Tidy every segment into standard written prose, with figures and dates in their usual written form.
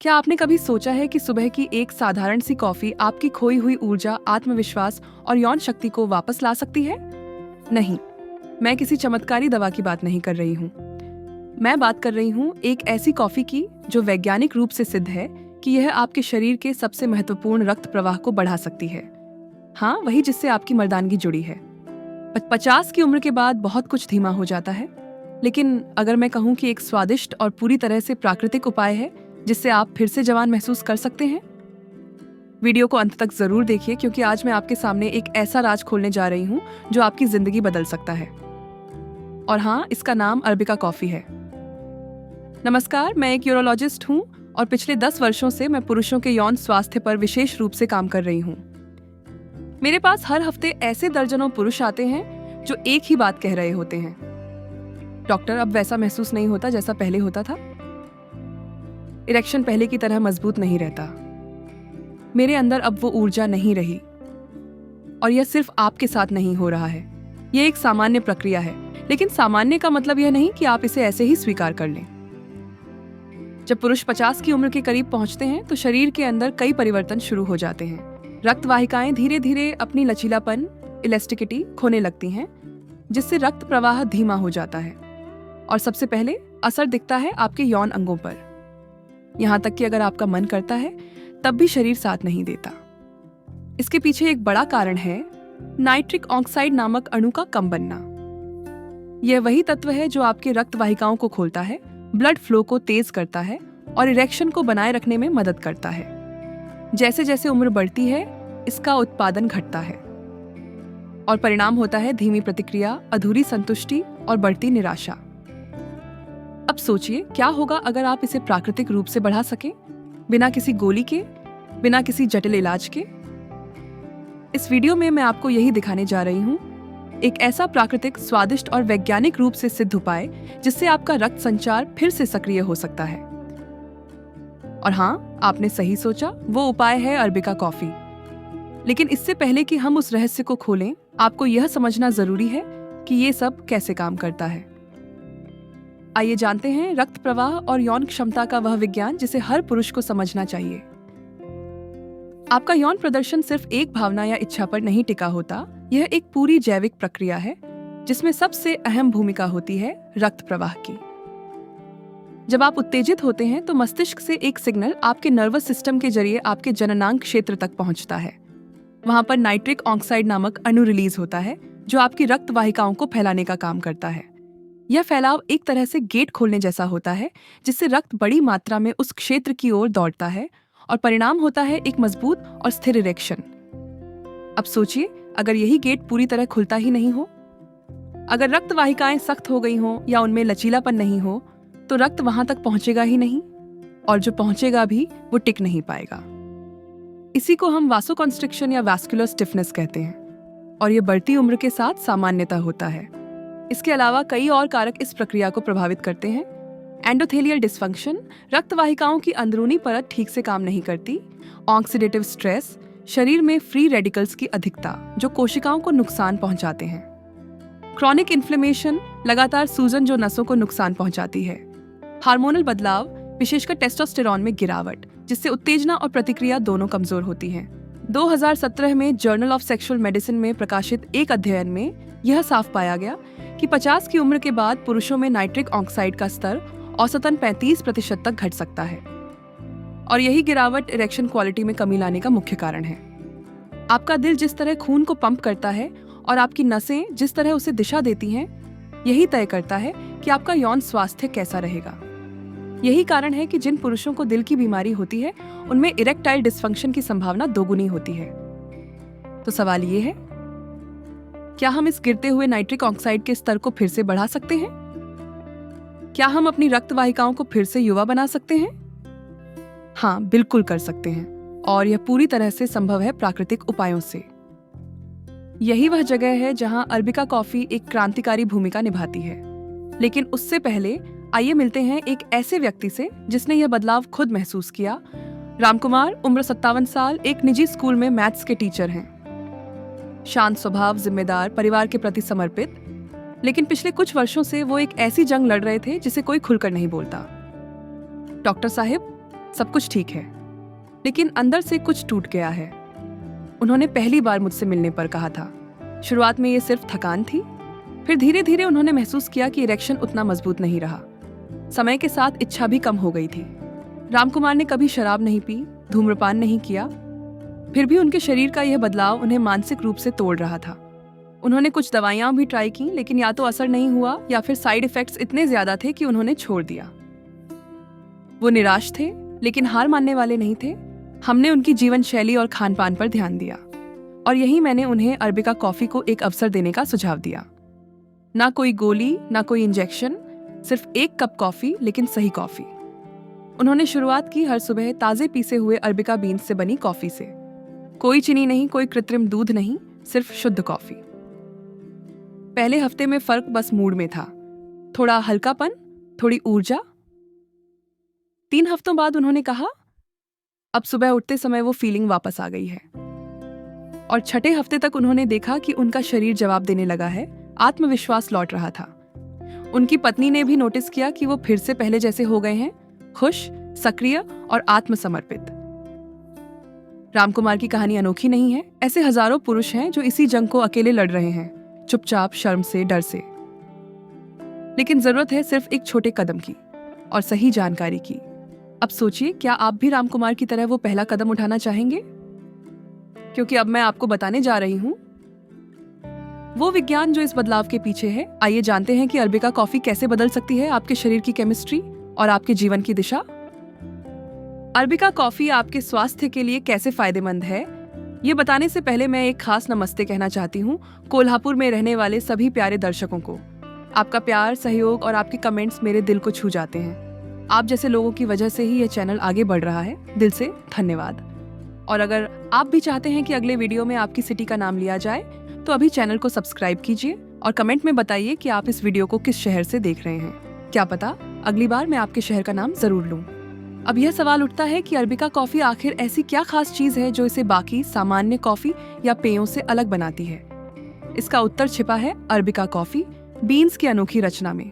क्या आपने कभी सोचा है कि सुबह की एक साधारण सी कॉफी आपकी खोई हुई ऊर्जा, आत्मविश्वास और यौन शक्ति को वापस ला सकती है? नहीं, मैं किसी चमत्कारी दवा की बात नहीं कर रही हूँ। मैं बात कर रही हूँ एक ऐसी कॉफी की जो वैज्ञानिक रूप से सिद्ध है कि यह आपके शरीर के सबसे महत्वपूर्ण रक्त प्रवाह को बढ़ा सकती है। हाँ, वही जिससे आपकी मर्दानगी जुड़ी है। 50 की उम्र के बाद बहुत कुछ धीमा हो जाता है, लेकिन अगर मैं कहूँ कि एक स्वादिष्ट और पूरी तरह से प्राकृतिक उपाय है जिससे आप फिर से जवान महसूस कर सकते हैं। वीडियो को अंत तक जरूर देखिए, क्योंकि आज मैं आपके सामने एक ऐसा राज खोलने जा रही हूँ जो आपकी जिंदगी बदल सकता है। और हाँ, इसका नाम अरबिका कॉफी है। नमस्कार, मैं एक यूरोलॉजिस्ट हूँ और पिछले 10 वर्षों से मैं पुरुषों के यौन स्वास्थ्य पर विशेष रूप से काम कर रही हूँ। मेरे पास हर हफ्ते ऐसे दर्जनों पुरुष आते हैं जो एक ही बात कह रहे होते हैं, डॉक्टर, अब वैसा महसूस नहीं होता जैसा पहले होता था। इरेक्शन पहले की तरह मजबूत नहीं रहता। मेरे अंदर अब वो ऊर्जा नहीं रही। और यह सिर्फ आपके साथ नहीं हो रहा है। यह एक सामान्य प्रक्रिया है, लेकिन सामान्य का मतलब यह नहीं कि आप इसे ऐसे ही स्वीकार कर लें। जब पुरुष 50 की उम्र के करीब पहुंचते हैं तो शरीर के अंदर कई परिवर्तन शुरू हो जाते हैं। रक्त वाहिकाएं धीरे धीरे अपनी लचीलापन, इलास्टिसिटी खोने लगती हैं, जिससे रक्त प्रवाह धीमा हो जाता है। और सबसे पहले असर दिखता है आपके यौन अंगों पर। यहाँ तक कि अगर आपका मन करता है तब भी शरीर साथ नहीं देता। इसके पीछे एक बड़ा कारण है नाइट्रिक ऑक्साइड नामक अणु का कम बनना। यह वही तत्व है जो आपके रक्त वाहिकाओं को खोलता है, ब्लड फ्लो को तेज करता है और इरेक्शन को बनाए रखने में मदद करता है। जैसे जैसे उम्र बढ़ती है, इसका उत्पादन घटता है और परिणाम होता है धीमी प्रतिक्रिया, अधूरी संतुष्टि और बढ़ती निराशा। अब सोचिए, क्या होगा अगर आप इसे प्राकृतिक रूप से बढ़ा सकें, बिना किसी गोली के, बिना किसी जटिल इलाज के। इस वीडियो में मैं आपको यही दिखाने जा रही हूँ, एक ऐसा प्राकृतिक, स्वादिष्ट और वैज्ञानिक रूप से सिद्ध उपाय जिससे आपका रक्त संचार फिर से सक्रिय हो सकता है। और हाँ, आपने सही सोचा, वो उपाय है अरबिका कॉफी। लेकिन इससे पहले कि हम उस रहस्य को खोलें, आपको यह समझना जरूरी है कि ये सब कैसे काम करता है। आइए जानते हैं रक्त प्रवाह और यौन क्षमता का वह विज्ञान जिसे हर पुरुष को समझना चाहिए। आपका यौन प्रदर्शन सिर्फ एक भावना या इच्छा पर नहीं टिका होता। यह एक पूरी जैविक प्रक्रिया है जिसमें सबसे अहम भूमिका होती है रक्त प्रवाह की। जब आप उत्तेजित होते हैं तो मस्तिष्क से एक सिग्नल आपके नर्वस सिस्टम के जरिए आपके जननांग क्षेत्र तक पहुंचता है। वहां पर नाइट्रिक ऑक्साइड नामक अणु रिलीज होता है जो आपकी रक्त वाहिकाओं को फैलाने का काम करता है। यह फैलाव एक तरह से गेट खोलने जैसा होता है, जिससे रक्त बड़ी मात्रा में उस क्षेत्र की ओर दौड़ता है और परिणाम होता है एक मजबूत और स्थिर इरेक्शन। अब सोचिए, अगर यही गेट पूरी तरह खुलता ही नहीं हो, अगर रक्त वाहिकाएं सख्त हो गई हों या उनमें लचीलापन नहीं हो, तो रक्त वहां तक पहुंचेगा ही नहीं, और जो पहुंचेगा भी वो टिक नहीं पाएगा। इसी को हम वासोकॉन्स्ट्रिक्शन या वैस्कुलर स्टिफनेस कहते हैं, और यह बढ़ती उम्र के साथ सामान्यता होता है। इसके अलावा कई और कारक इस प्रक्रिया को प्रभावित करते हैं। एंडोथेलियल डिस्फंक्शन, रक्त वाहिकाओं की अंदरूनी परत ठीक से काम नहीं करती। ऑक्सीडेटिव स्ट्रेस, शरीर में फ्री रेडिकल्स की अधिकता जो कोशिकाओं को नुकसान पहुंचाते हैं। क्रॉनिक इन्फ्लेमेशन, लगातार सूजन जो नसों को नुकसान पहुंचाती है। हार्मोनल बदलाव, विशेषकर टेस्टोस्टेरॉन में गिरावट, जिससे उत्तेजना और प्रतिक्रिया दोनों कमजोर होती हैं। 2017 में जर्नल ऑफ सेक्सुअल मेडिसिन में प्रकाशित एक अध्ययन में यह साफ पाया गया कि 50 की उम्र के बाद पुरुषों में नाइट्रिक ऑक्साइड का स्तर औसतन 35% तक घट सकता है, और यही गिरावट इरेक्शन क्वालिटी में कमी लाने का मुख्य कारण है। आपका दिल जिस तरह खून को पंप करता है और आपकी नसें जिस तरह उसे दिशा देती हैं, यही तय करता है कि आपका यौन स्वास्थ्य कैसा रहेगा। यही कारण है कि जिन पुरुषों को दिल की बीमारी होती है, उनमें इरेक्टाइल डिस्फंक्शन की संभावना दोगुनी होती है। तो सवाल ये है, क्या हम इस गिरते हुए नाइट्रिक ऑक्साइड के स्तर को फिर से बढ़ा सकते हैं? क्या हम अपनी रक्त वाहिकाओं को फिर से युवा बना सकते हैं? हाँ, बिल्कुल कर सकते हैं, और यह पूरी तरह से संभव है प्राकृतिक उपायों से। यही वह जगह है जहां अरबिका कॉफी एक क्रांतिकारी भूमिका निभाती है। लेकिन उससे पहले आइए मिलते हैं एक ऐसे व्यक्ति से जिसने यह बदलाव खुद महसूस किया। रामकुमार, उम्र 57 साल, एक निजी स्कूल में मैथ्स के टीचर हैं। शांत स्वभाव, जिम्मेदार, परिवार के प्रति समर्पित, लेकिन पिछले कुछ वर्षों से वो एक ऐसी जंग लड़ रहे थे जिसे कोई खुलकर नहीं बोलता। डॉक्टर साहिब, सब कुछ ठीक है, लेकिन अंदर से कुछ टूट गया है, उन्होंने पहली बार मुझसे मिलने पर कहा था। शुरुआत में ये सिर्फ थकान थी, फिर धीरे धीरे उन्होंने महसूस किया कि इरेक्शन उतना मजबूत नहीं रहा। समय के साथ इच्छा भी कम हो गई थी। रामकुमार ने कभी शराब नहीं पी, धूम्रपान नहीं किया, फिर भी उनके शरीर का यह बदलाव उन्हें मानसिक रूप से तोड़ रहा था। उन्होंने कुछ दवाइयां भी ट्राई की, लेकिन या तो असर नहीं हुआ या फिर साइड इफेक्ट्स इतने ज्यादा थे कि उन्होंने छोड़ दिया। वो निराश थे, लेकिन हार मानने वाले नहीं थे। हमने उनकी जीवन शैली और खान पान पर ध्यान दिया, और यही मैंने उन्हें अरबिका कॉफी को एक अवसर देने का सुझाव दिया। ना कोई गोली, ना कोई इंजेक्शन, सिर्फ एक कप कॉफी, लेकिन सही कॉफी। उन्होंने शुरुआत की हर सुबह ताजे पीसे हुए अरबिका बीन्स से बनी कॉफी से। कोई चीनी नहीं, कोई कृत्रिम दूध नहीं, सिर्फ शुद्ध कॉफी। पहले हफ्ते में फर्क बस मूड में था, थोड़ा हल्कापन, थोड़ी ऊर्जा। 3 हफ्तों बाद उन्होंने कहा, अब सुबह उठते समय वो फीलिंग वापस आ गई है। और 6ठे हफ्ते तक उन्होंने देखा कि उनका शरीर जवाब देने लगा है, आत्मविश्वास लौट रहा था। उनकी पत्नी ने भी नोटिस किया कि वो फिर से पहले जैसे हो गए हैं, खुश, सक्रिय और आत्मसमर्पित। रामकुमार की कहानी अनोखी नहीं है। ऐसे हजारों पुरुष हैं जो इसी जंग को अकेले लड़ रहे हैं, चुपचाप, शर्म से, डर से। लेकिन जरूरत है सिर्फ एक छोटे कदम की और सही जानकारी की। अब सोचिए, क्या आप भी रामकुमार की तरह वो पहला कदम उठाना चाहेंगे? क्योंकि अब मैं आपको बताने जा रही हूं वो विज्ञान जो इस बदलाव के पीछे है। आइए जानते हैं कि अरबिका कॉफी कैसे बदल सकती है आपके शरीर की केमिस्ट्री और आपके जीवन की दिशा। अरबिका कॉफी आपके स्वास्थ्य के लिए कैसे फायदेमंद है, ये बताने से पहले मैं एक खास नमस्ते कहना चाहती हूँ कोल्हापुर में रहने वाले सभी प्यारे दर्शकों को। आपका प्यार, सहयोग और आपके कमेंट्स मेरे दिल को छू जाते हैं। आप जैसे लोगों की वजह से ही यह चैनल आगे बढ़ रहा है। दिल से धन्यवाद। और अगर आप भी चाहते हैं कि अगले वीडियो में आपकी सिटी का नाम लिया जाए, तो अभी चैनल को सब्सक्राइब कीजिए और कमेंट में बताइए कि आप इस वीडियो को किस शहर से देख रहे हैं। क्या पता अगली बार मैं आपके शहर का नाम जरूर लूं। अब यह सवाल उठता है कि अरबिका कॉफी आखिर ऐसी क्या खास चीज है जो इसे बाकी सामान्य कॉफी या पेयों से अलग बनाती है। इसका उत्तर छिपा है अरबिका कॉफी बीन्स की अनोखी रचना में।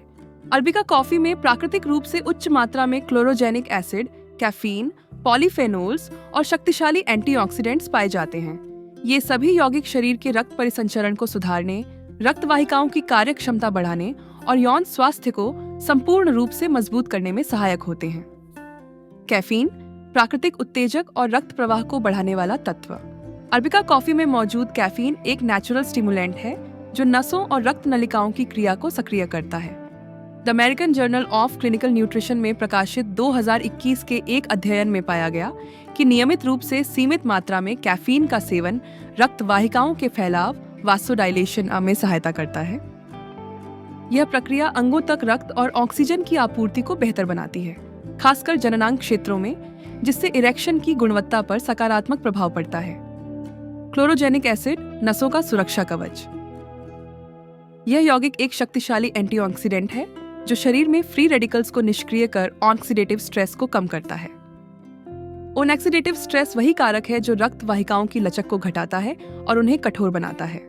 अरबिका कॉफी में प्राकृतिक रूप से उच्च मात्रा में क्लोरोजेनिक एसिड, कैफीन, पॉलीफेनोल्स और शक्तिशाली एंटीऑक्सीडेंट्स पाए जाते हैं। ये सभी यौगिक शरीर के रक्त परिसंचरण को सुधारने, रक्त वाहिकाओं की कार्य क्षमता बढ़ाने और यौन स्वास्थ्य को संपूर्ण रूप से मजबूत करने में सहायक होते हैं। कैफीन, प्राकृतिक उत्तेजक और रक्त प्रवाह को बढ़ाने वाला तत्व। अरबिका कॉफी में मौजूद कैफीन एक नेचुरल स्टिमुलेंट है जो नसों और रक्त नलिकाओं की क्रिया को सक्रिय करता है। The American journal of clinical nutrition में प्रकाशित 2021 के एक अध्ययन में पाया गया कि नियमित रूप से सीमित मात्रा में कैफीन का सेवन रक्त वाहिकाओं के फैलाव, वासोडाइलेशन में सहायता करता है। यह प्रक्रिया अंगों तक रक्त और ऑक्सीजन की आपूर्ति को बेहतर बनाती है, खासकर जननांग क्षेत्रों में, जिससे इरेक्शन की गुणवत्ता पर सकारात्मक प्रभाव पड़ता है। क्लोरोजेनिक एसिड, नसों का सुरक्षा कवच। यह यौगिक एक शक्तिशाली एंटीऑक्सीडेंट है जो शरीर में फ्री रेडिकल्स को निष्क्रिय कर ऑक्सीडेटिव स्ट्रेस को कम करता है। ऑक्सीडेटिव स्ट्रेस वही कारक है जो रक्त वाहिकाओं की लचक को घटाता है और उन्हें कठोर बनाता है।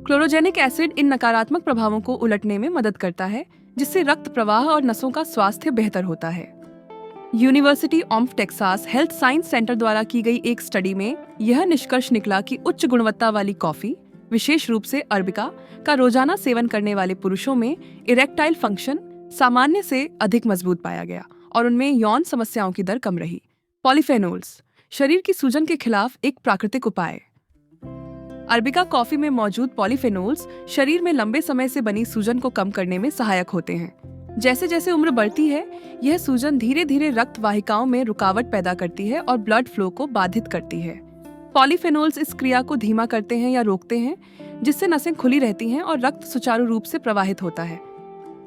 क्लोरोजेनिक एसिड इन नकारात्मक प्रभावों को उलटने में मदद करता है, जिससे रक्त प्रवाह और नसों का स्वास्थ्य बेहतर होता है। University of Texas health science centre द्वारा की गई एक स्टडी में यह निष्कर्ष निकला कि उच्च गुणवत्ता वाली कॉफी, विशेष रूप से अरबिका का रोजाना सेवन करने वाले पुरुषों में इरेक्टाइल फंक्शन सामान्य से अधिक मजबूत पाया गया और उनमें यौन समस्याओं की दर कम रही। पॉलीफेनोल्स, शरीर की सूजन के खिलाफ एक प्राकृतिक उपाय। अरबिका कॉफी में मौजूद पॉलीफेनोल्स शरीर में लंबे समय से बनी सूजन को कम करने में सहायक होते हैं। जैसे जैसे उम्र बढ़ती है, यह सूजन धीरे धीरे रक्त वाहिकाओं में रुकावट पैदा करती है और ब्लड फ्लो को बाधित करती है। पॉलीफेनोल्स इस क्रिया को धीमा करते हैं या रोकते हैं, जिससे नसें खुली रहती हैं और रक्त सुचारू रूप से प्रवाहित होता है।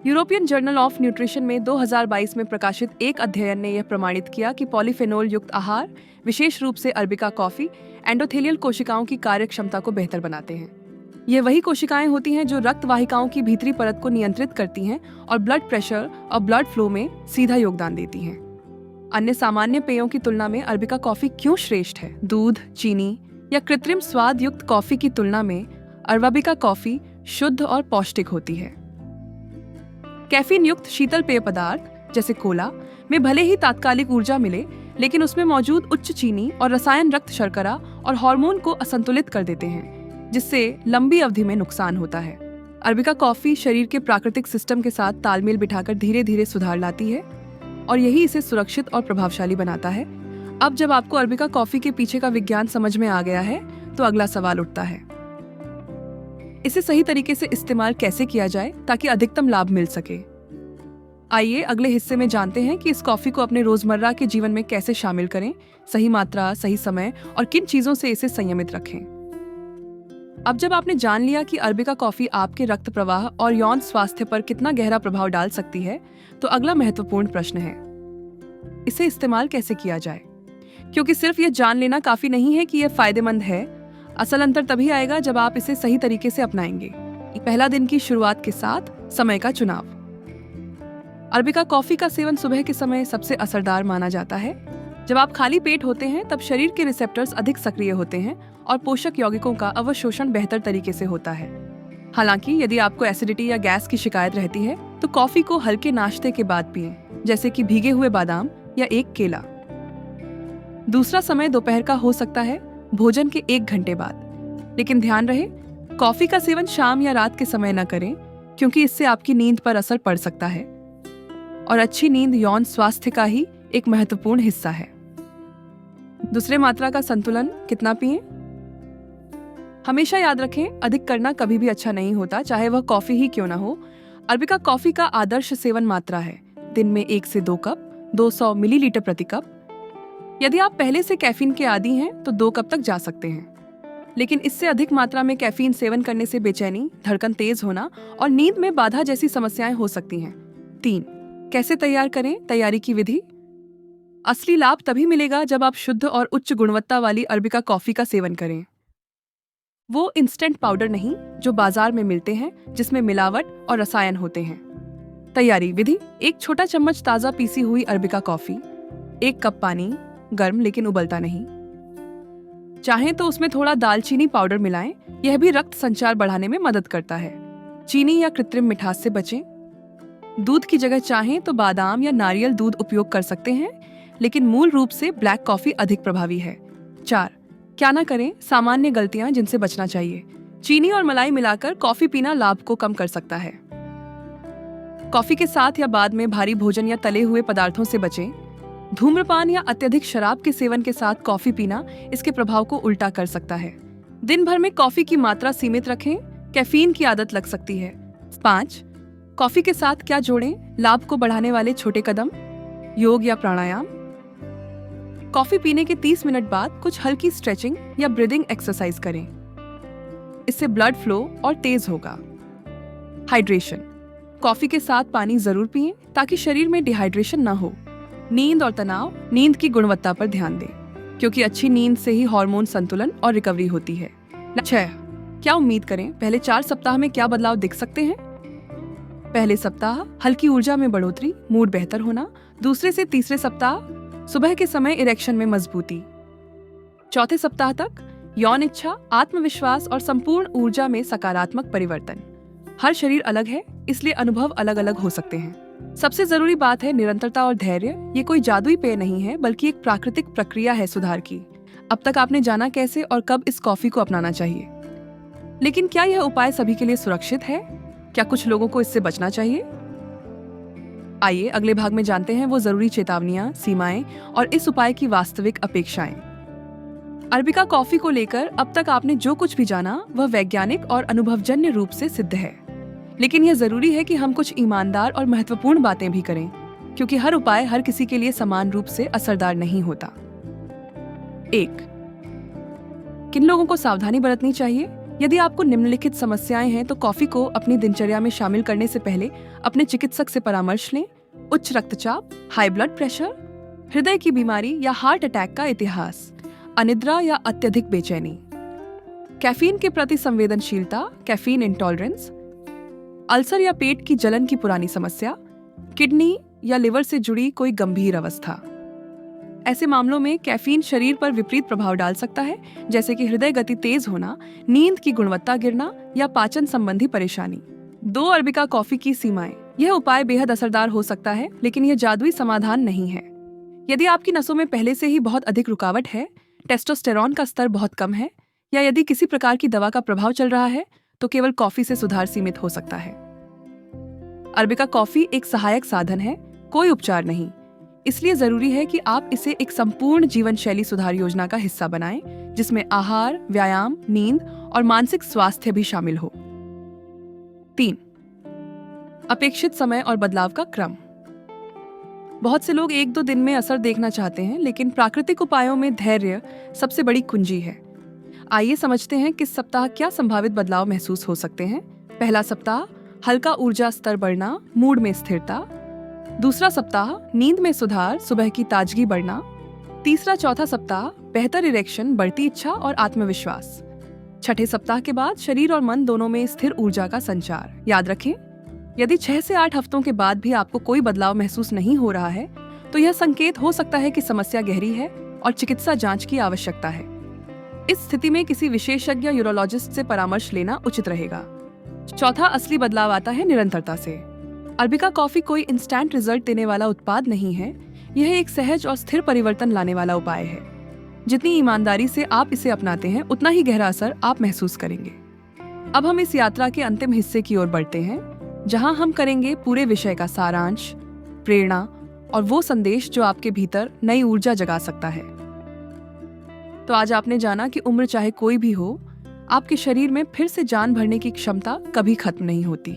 यूरोपियन जर्नल ऑफ न्यूट्रिशन में 2022 में प्रकाशित एक अध्ययन ने यह प्रमाणित किया कि पॉलीफेनोल युक्त आहार, विशेष रूप से अरबिका कॉफी, एंडोथेलियल कोशिकाओं की कार्य क्षमता को बेहतर बनाते हैं। ये वही कोशिकाएं होती हैं जो रक्त वाहिकाओं की भीतरी परत को नियंत्रित करती हैं और ब्लड प्रेशर और ब्लड फ्लो में सीधा योगदान देती हैं। अन्य सामान्य पेयों की तुलना में अरबिका कॉफी क्यों श्रेष्ठ है? दूध, चीनी या कृत्रिम स्वाद युक्त कॉफी की तुलना में अरबिका कॉफी शुद्ध और पौष्टिक होती है। कैफीन युक्त शीतल पेय पदार्थ जैसे कोला, में भले ही तात्कालिक ऊर्जा मिले, लेकिन उसमें मौजूद उच्च चीनी और रसायन रक्त शर्करा और हार्मोन को असंतुलित कर देते हैं, जिससे लंबी अवधि में नुकसान होता है। अरबिका कॉफी शरीर के प्राकृतिक सिस्टम के साथ तालमेल बिठाकर धीरे धीरे सुधार लाती है और यही इसे सुरक्षित और प्रभावशाली बनाता है। अब जब आपको अरबिका कॉफी के पीछे का विज्ञान समझ में आ गया है, तो अगला सवाल उठता है, इसे सही तरीके से इस्तेमाल कैसे किया जाए ताकि अधिकतम लाभ मिल सके। आइए अगले हिस्से में जानते हैं कि इस कॉफी को अपने रोजमर्रा के जीवन में कैसे शामिल करें, सही मात्रा, सही समय और किन चीजों से इसे संयमित रखें। अब जब आपने जान लिया कि अरबिका कॉफी आपके रक्त प्रवाह और यौन स्वास्थ्य पर कितना गहरा प्रभाव डाल सकती है, तो अगला महत्वपूर्ण प्रश्न है, इसे इस्तेमाल कैसे किया जाए। क्योंकि सिर्फ यह जान लेना काफी नहीं है कि यह फायदेमंद है। असल अंतर तभी आएगा जब आप इसे सही तरीके से अपनाएंगे। पहला दिन की शुरुआत के साथ समय का चुनाव। अरबिका कॉफी का सेवन सुबह के समय सबसे असरदार माना जाता है। जब आप खाली पेट होते हैं तब शरीर के रिसेप्टर्स अधिक सक्रिय होते हैं और पोषक यौगिकों का अवशोषण बेहतर तरीके से होता है। हालांकि यदि आपको एसिडिटी या गैस की शिकायत रहती है तो कॉफी को हल्के नाश्ते के बाद पिएं, जैसे कि भीगे हुए बादाम या एक केला। दूसरा समय दोपहर का हो सकता है, भोजन के 1 घंटे बाद। लेकिन ध्यान रहे, कॉफी का सेवन शाम या रात के समय न करें, क्योंकि इससे आपकी नींद पर असर पड़ सकता है और अच्छी नींद यौन स्वास्थ्य का ही एक महत्वपूर्ण हिस्सा है। दूसरे मात्रा का संतुलन कितना पिएं? हमेशा याद रखें, अधिक करना कभी भी अच्छा नहीं होता, चाहे वह कॉफी ही क्यों ना हो। अरबिका कॉफी का आदर्श सेवन मात्रा है दिन में 1 से 2 कप, 200 मिलीलीटर प्रति कप। यदि आप पहले से कैफीन के आदी हैं तो 2 कप तक जा सकते हैं, लेकिन इससे अधिक मात्रा में कैफीन सेवन करने से बेचैनी, धड़कन तेज होना और नींद में बाधा जैसी समस्याएं हो सकती हैं। 3. कैसे तैयार करें? तैयारी की विधि। असली लाभ तभी मिलेगा जब आप शुद्ध और उच्च गुणवत्ता वाली अरबिका कॉफी का सेवन करें। वो इंस्टेंट पाउडर नहीं जो बाजार में मिलते हैं, जिसमें मिलावट और रसायन होते हैं। तैयारी विधि। 1 छोटा चम्मच ताज़ा पीसी हुई अरबिका कॉफी, 1 कप पानी, गर्म लेकिन उबलता नहीं। चाहें तो उसमें थोड़ा दालचीनी पाउडर मिलाएं, यह भी रक्त संचार बढ़ाने में मदद करता है। चीनी या कृत्रिम मिठास से बचें। दूध की जगह चाहें तो बादाम या नारियल दूध उपयोग कर सकते हैं, लेकिन मूल रूप से ब्लैक कॉफी अधिक प्रभावी है। 4. क्या ना करें? सामान्य गलतियां जिनसे बचना चाहिए। चीनी और मलाई मिलाकर कॉफी पीना लाभ को कम कर सकता है। कॉफी के साथ या बाद में भारी भोजन या तले हुए पदार्थों से बचें। धूम्रपान या अत्यधिक शराब के सेवन के साथ कॉफी पीना इसके प्रभाव को उल्टा कर सकता है। दिन भर में कॉफी की मात्रा सीमित रखें, कैफीन की आदत लग सकती है। 5. कॉफी के साथ क्या जोड़ें? लाभ को बढ़ाने वाले छोटे कदम, योग या प्राणायाम। कॉफी पीने के 30 मिनट बाद कुछ हल्की स्ट्रेचिंग या ब्रीदिंग एक्सरसाइज करें, इससे ब्लड फ्लो और तेज होगा। हाइड्रेशन। कॉफी के साथ पानी जरूर पिएं ताकि शरीर में डिहाइड्रेशन ना हो। नींद और तनाव। नींद की गुणवत्ता पर ध्यान दें, क्योंकि अच्छी नींद से ही हार्मोन संतुलन और रिकवरी होती है। 6. क्या उम्मीद करें? पहले 4 सप्ताह में क्या बदलाव दिख सकते हैं? पहले सप्ताह हल्की ऊर्जा में बढ़ोतरी, मूड बेहतर होना। दूसरे से तीसरे सप्ताह सुबह के समय इरेक्शन में मजबूती। चौथे सप्ताह तक यौन इच्छा, आत्मविश्वास और संपूर्ण ऊर्जा में सकारात्मक परिवर्तन। हर शरीर अलग है, इसलिए अनुभव अलग अलग हो सकते हैं। सबसे जरूरी बात है निरंतरता और धैर्य। ये कोई जादुई पेय नहीं है, बल्कि एक प्राकृतिक प्रक्रिया है सुधार की। अब तक आपने जाना कैसे और कब इस कॉफी को अपनाना चाहिए। लेकिन क्या यह उपाय सभी के लिए सुरक्षित है? क्या कुछ लोगों को इससे बचना चाहिए? आइए अगले भाग में जानते हैं वो जरूरी चेतावनियां, सीमाएं और इस उपाय की वास्तविक अपेक्षाएं। अरबिका कॉफी को लेकर अब तक आपने जो कुछ भी जाना वह वैज्ञानिक और अनुभवजन्य रूप से सिद्ध है, लेकिन यह जरूरी है कि हम कुछ ईमानदार और महत्वपूर्ण बातें भी करें, क्योंकि हर उपाय हर किसी के लिए समान रूप से असरदार नहीं होता। 1. किन लोगों को सावधानी बरतनी चाहिए? यदि आपको निम्नलिखित समस्याएं हैं तो कॉफी को अपनी दिनचर्या में शामिल करने से पहले अपने चिकित्सक से परामर्श लें। उच्च रक्तचाप, हाई ब्लड प्रेशर, हृदय की बीमारी या हार्ट अटैक का इतिहास, अनिद्रा या अत्यधिक बेचैनी, कैफीन के प्रति संवेदनशीलता, कैफीन इंटॉलरेंस, अल्सर या पेट की जलन की पुरानी समस्या, किडनी या लिवर से जुड़ी कोई गंभीर अवस्था। ऐसे मामलों में कैफीन शरीर पर विपरीत प्रभाव डाल सकता है, जैसे कि हृदय गति तेज होना, नींद की गुणवत्ता गिरना या पाचन संबंधी परेशानी। 2 अरबिका कॉफी की सीमाएं। यह उपाय बेहद असरदार हो सकता है, लेकिन यह जादुई समाधान नहीं है। यदि आपकी नसों में पहले से ही बहुत अधिक रुकावट है, टेस्टोस्टेरॉन का स्तर बहुत कम है, या यदि किसी प्रकार की दवा का प्रभाव चल रहा है, तो केवल कॉफी से सुधार सीमित हो सकता है। अरबिका कॉफी एक सहायक साधन है, कोई उपचार नहीं। इसलिए जरूरी है कि आप इसे एक संपूर्ण जीवन शैली सुधार योजना का हिस्सा बनाएं, जिसमें आहार, व्यायाम, नींद और मानसिक स्वास्थ्य भी शामिल हो। 3. अपेक्षित समय और बदलाव का क्रम। बहुत से लोग 1-2 दिन में असर देखना चाहते हैं, लेकिन प्राकृतिक उपायों में धैर्य सबसे बड़ी कुंजी है। आइए समझते हैं किस सप्ताह क्या संभावित बदलाव महसूस हो सकते हैं। पहला सप्ताह, हल्का ऊर्जा स्तर बढ़ना, मूड में स्थिरता। दूसरा सप्ताह, नींद में सुधार, सुबह की ताजगी बढ़ना। तीसरा चौथा सप्ताह, बेहतर इरेक्शन, बढ़ती इच्छा और आत्मविश्वास। छठे सप्ताह के बाद शरीर और मन दोनों में स्थिर ऊर्जा का संचार। याद रखें, यदि 6 से 8 हफ्तों के बाद भी आपको कोई बदलाव महसूस नहीं हो रहा है, तो यह संकेत हो सकता है कि समस्या गहरी है और चिकित्सा जांच की आवश्यकता है। इस स्थिति में किसी विशेषज्ञ यूरोलॉजिस्ट से परामर्श लेना उचित रहेगा। चौथा असली बदलाव आता है निरंतरता से। अरबिका कॉफी कोई इंस्टेंट रिजल्ट देने वाला उत्पाद नहीं है, यह एक सहज और स्थिर परिवर्तन लाने वाला उपाय है। जितनी ईमानदारी से आप इसे अपनाते हैं, उतना ही गहरा असर आप महसूस करेंगे। अब हम इस यात्रा के अंतिम हिस्से की ओर बढ़ते हैं, जहां हम करेंगे पूरे विषय का सारांश, प्रेरणा और वो संदेश जो आपके भीतर नई ऊर्जा जगा सकता है। तो आज आपने जाना कि उम्र चाहे कोई भी हो, आपके शरीर में फिर से जान भरने की क्षमता कभी खत्म नहीं होती।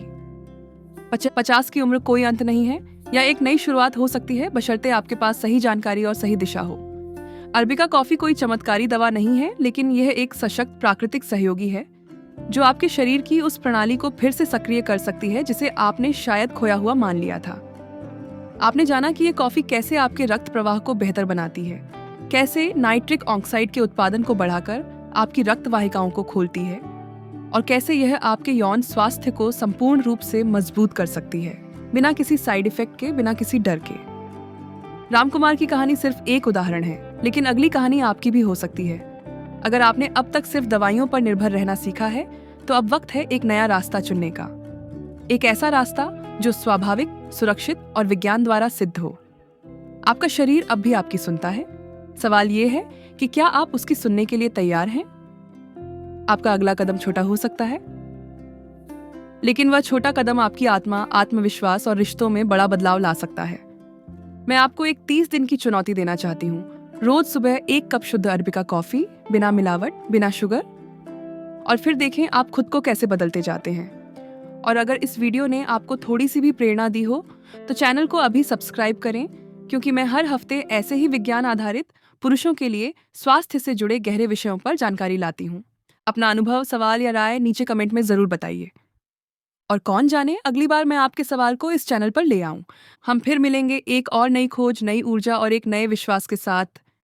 50 की उम्र कोई अंत नहीं है, या एक नई शुरुआत हो सकती है, बशर्ते आपके पास सही जानकारी और सही दिशा हो। अरबिका कॉफी कोई चमत्कारी दवा नहीं है, लेकिन यह एक सशक्त प्राकृतिक सहयोगी है जो आपके शरीर की उस प्रणाली को फिर से सक्रिय कर सकती है जिसे आपने शायद खोया हुआ मान लिया था। आपने जाना कि यह कॉफी कैसे आपके रक्त प्रवाह को बेहतर बनाती है, कैसे नाइट्रिक ऑक्साइड के उत्पादन को बढ़ाकर आपकी रक्त वाहिकाओं को खोलती है, और कैसे यह आपके यौन स्वास्थ्य को संपूर्ण रूप से मजबूत कर सकती है, बिना किसी साइड इफेक्ट के, बिना किसी डर के। रामकुमार की कहानी सिर्फ एक उदाहरण है, लेकिन अगली कहानी आपकी भी हो सकती है। अगर आपने अब तक सिर्फ दवाइयों पर निर्भर रहना सीखा है, तो अब वक्त है एक नया रास्ता चुनने का। एक ऐसा रास्ता जो स्वाभाविक, सुरक्षित और विज्ञान द्वारा सिद्ध हो। आपका शरीर अब भी आपकी सुनता है। सवाल ये है कि क्या आप उसकी सुनने के लिए तैयार हैं? आपका अगला कदम छोटा हो सकता है, लेकिन वह छोटा कदम आपकी आत्मा, आत्मविश्वास और रिश्तों में बड़ा बदलाव ला सकता है। मैं आपको एक 30 दिन की चुनौती देना चाहती हूँ। रोज सुबह 1 कप शुद्ध अरबिका कॉफी, बिना मिलावट, बिना शुगर, और फिर देखें आप खुद को कैसे बदलते जाते हैं। और अगर इस वीडियो ने आपको थोड़ी सी भी प्रेरणा दी हो, तो चैनल को अभी सब्सक्राइब करें, क्योंकि मैं हर हफ्ते ऐसे ही विज्ञान आधारित पुरुषों के लिए स्वास्थ्य से जुड़े गहरे विषयों पर जानकारी लाती हूँ। अपना अनुभव, सवाल या राय नीचे कमेंट में जरूर बताइए। और कौन जाने, अगली बार मैं आपके सवाल को इस चैनल पर ले आऊं। हम फिर मिलेंगे एक और नई खोज, नई ऊर्जा और एक नए विश्वास के साथ।